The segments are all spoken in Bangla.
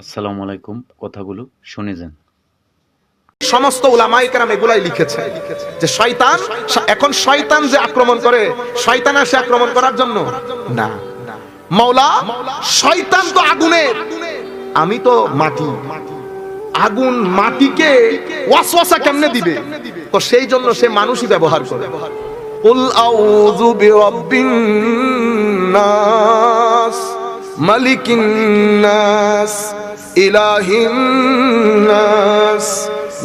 আসসালামু আলাইকুম। কথাগুলো শুনে যান। সমস্ত উলামায়ে কেরাম এগুলাই লিখেছে যে শয়তান, এখন শয়তান যে আক্রমণ করে, শয়তান আসে আক্রমণ করার জন্য না। মাওলা, শয়তান তো আগুনের, আমি তো মাটি, আগুন মাটিকে ওয়াসওয়াসা কেমনে দিবে? তো সেই জন্য সে মানুষই ব্যবহার করে। কুল আউযু বিরাব্বিন নাস মালিকিন নাস ইলাহিন নাস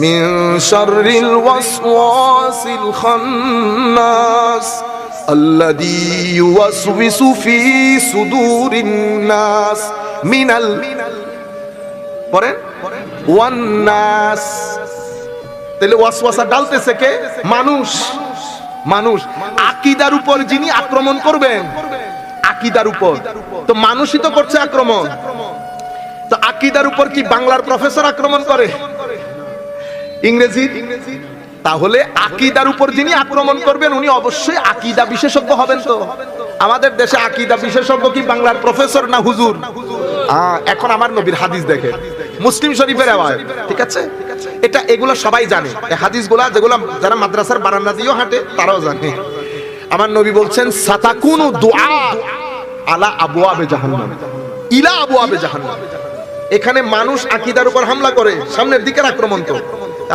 মিন শাররিল ওয়াসওয়াসিল খান্নাস আল্লাযী ইউওয়াসওয়িসু ফি সুদুরিন নাস মিনাল পড়েন ওয়ান নাস। তাহলে ওয়াসওয়াসা ডালতেছে কে? মানুষ। মানুষ আকীদার উপর যিনি আক্রমণ করবেন, আকীদার উপর তো মানুষই তো করছে আক্রমণ। তো আকীদার উপর কি বাংলার প্রফেসর আক্রমণ করে? ইংরেজি? তাহলে আকীদার উপর যিনি আক্রমণ করবেন উনি অবশ্যই আকীদা বিশেষজ্ঞ হবেন। তো আমাদের দেশে আকীদা বিশেষজ্ঞ কি বাংলার প্রফেসর না হুজুর? এখন আমার নবীর হাদিস দেখে, মুসলিম শরীফের রেওয়ায়েত, ঠিক আছে? এটা এগুলো সবাই জানে, এই হাদিসগুলা যেগুলো যারা মাদ্রাসার বারান্দা দিয়েও হাঁটে তারাও জানে। আমার নবী বলছেন সাতাকুনু দুআ আলা আবওয়াবে জাহান্নাম, ইলা আবওয়াবে জাহান্নাম। এখানে মানুষ আকীদার উপর হামলা করে, সামনের দিকের আক্রমণ তো।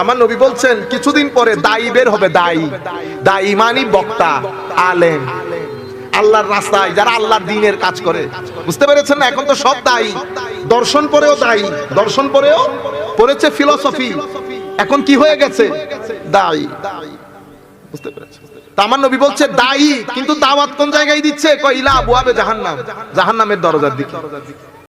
আমার নবী বলছেন কিছুদিন পরে দায়ী বের হবে। দায়ী, দায়ী মানে বক্তা, আলেম, আল্লাহর রাস্তায় যারা আল্লাহর দ্বীনের কাজ করে। বুঝতে পেরেছেন না? এখন তো সব দায়ী, দর্শন পড়েও দায়ী, দর্শন পড়েও পড়েছে ফিলোসফি, এখন কি হয়ে গেছে? দায়ী। বুঝতে পেরেছেন? তা আমার নবী বলছে দায়ী, কিন্তু দাওয়াত কোন জায়গায় দিচ্ছে? কয় ইলা আবওয়াবে জাহান্নাম, জাহান্নামের দরজার দিকে।